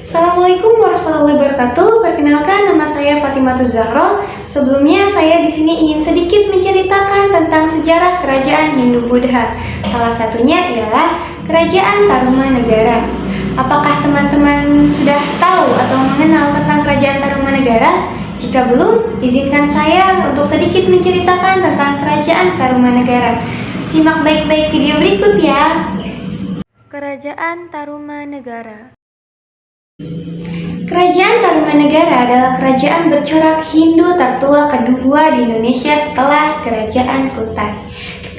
Assalamualaikum warahmatullahi wabarakatuh. Perkenalkan, nama saya Fatimatul Zahra. Sebelumnya saya di sini ingin sedikit menceritakan tentang sejarah kerajaan Hindu-Buddha. Salah satunya ialah Kerajaan Tarumanegara. Apakah teman-teman sudah tahu atau mengenal tentang Kerajaan Tarumanegara? Jika belum, izinkan saya untuk sedikit menceritakan tentang Kerajaan Tarumanegara. Simak baik-baik video berikut ya. Kerajaan Tarumanegara. Kerajaan Tarumanegara adalah kerajaan bercorak Hindu tertua kedua di Indonesia setelah Kerajaan Kutai.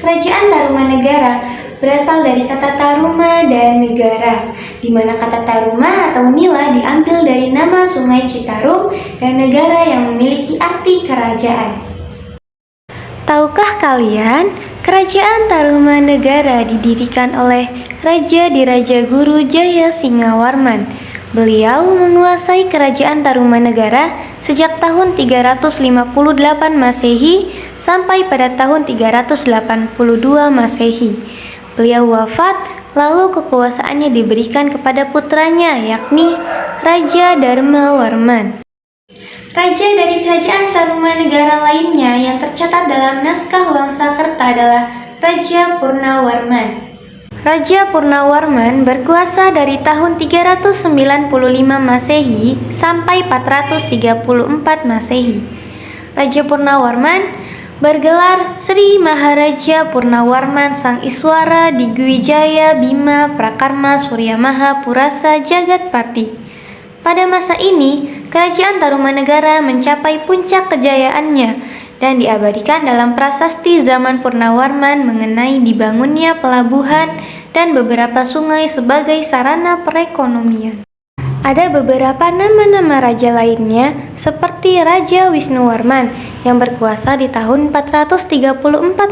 Kerajaan Tarumanegara berasal dari kata Taruma dan negara, di mana kata Taruma atau nila diambil dari nama Sungai Citarum dan negara yang memiliki arti kerajaan. Tahukah kalian, Kerajaan Tarumanegara didirikan oleh Raja Diraja Guru Jaya Singawarman. Beliau menguasai Kerajaan Tarumanegara sejak tahun 358 Masehi sampai pada tahun 382 Masehi. Beliau wafat, lalu kekuasaannya diberikan kepada putranya, yakni Raja Dharmawarman. Raja dari Kerajaan Tarumanegara lainnya yang tercatat dalam naskah Wangsakerta adalah Raja Purnawarman. Raja Purnawarman berkuasa dari tahun 395 Masehi sampai 434 Masehi. Raja Purnawarman bergelar Sri Maharaja Purnawarman Sang Iswara Digwijaya Bima Prakarma Surya Maha Purasa Jagatpati. Pada masa ini, Kerajaan Tarumanegara mencapai puncak kejayaannya dan diabadikan dalam prasasti zaman Purnawarman mengenai dibangunnya pelabuhan dan beberapa sungai sebagai sarana perekonomian. Ada beberapa nama-nama raja lainnya seperti Raja Wisnuwarman yang berkuasa di tahun 434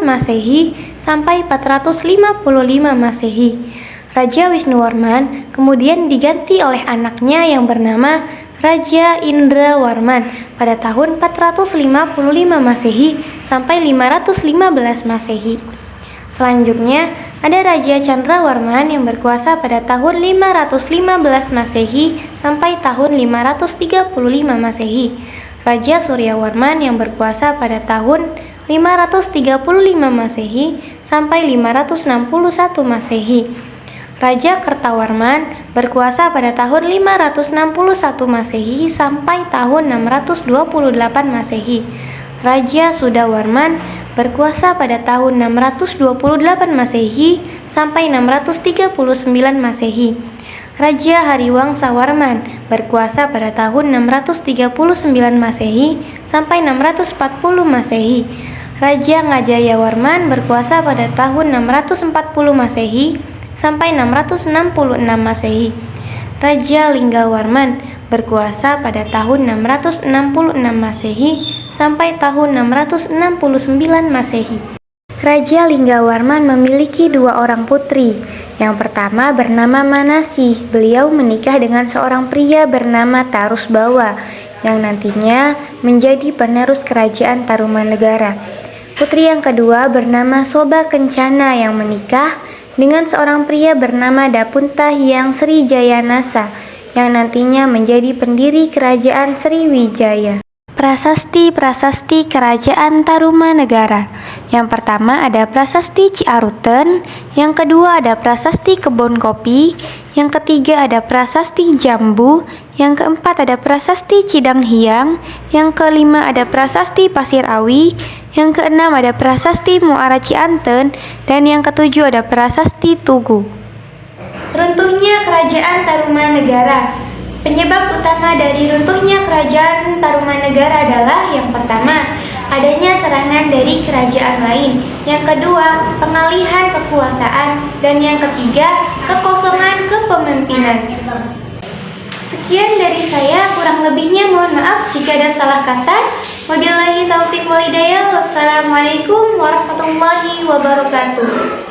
Masehi sampai 455 Masehi. Raja Wisnuwarman kemudian diganti oleh anaknya yang bernama Raja Indrawarman pada tahun 455 Masehi sampai 515 Masehi. Selanjutnya, ada Raja Chandrawarman yang berkuasa pada tahun 515 Masehi sampai tahun 535 Masehi. Raja Suryawarman yang berkuasa pada tahun 535 Masehi sampai 561 Masehi. Raja Kertawarman berkuasa pada tahun 561 Masehi sampai tahun 628 Masehi. Raja Sudawarman berkuasa pada tahun 628 Masehi sampai 639 Masehi. Raja Hariwangsawarman berkuasa pada tahun 639 Masehi sampai 640 Masehi. Raja Ngajayawarman berkuasa pada tahun 640 Masehi sampai 666 Masehi. Raja Linggawarman berkuasa pada tahun 666 Masehi sampai tahun 669 Masehi. Raja Linggawarman memiliki dua orang putri. Yang pertama bernama Manasi. Beliau menikah dengan seorang pria bernama Tarusbawa yang nantinya menjadi penerus Kerajaan Tarumanegara. Putri yang kedua bernama Soba Kencana yang menikah dengan seorang pria bernama Dapunta Hyang Srijayanasa yang nantinya menjadi pendiri Kerajaan Sriwijaya. Prasasti-prasasti Kerajaan Tarumanegara. Yang pertama ada Prasasti Ciaruten, yang kedua ada Prasasti Kebon Kopi, yang ketiga ada Prasasti Jambu, yang keempat ada Prasasti Cidanghyang, yang kelima ada Prasasti Pasir Awi, yang keenam ada Prasasti Muara Cianten, dan yang ketujuh ada Prasasti Tugu. Runtuhnya Kerajaan Tarumanegara. Penyebab utama dari runtuhnya Kerajaan Tarumanegara adalah yang pertama, adanya serangan dari kerajaan lain, yang kedua, pengalihan kekuasaan, dan yang ketiga, kekosongan kepemimpinan. Sekian dari saya, kurang lebihnya mohon maaf jika ada salah kata. Wabillahi taufiq walhidayah. Wassalamualaikum warahmatullahi wabarakatuh.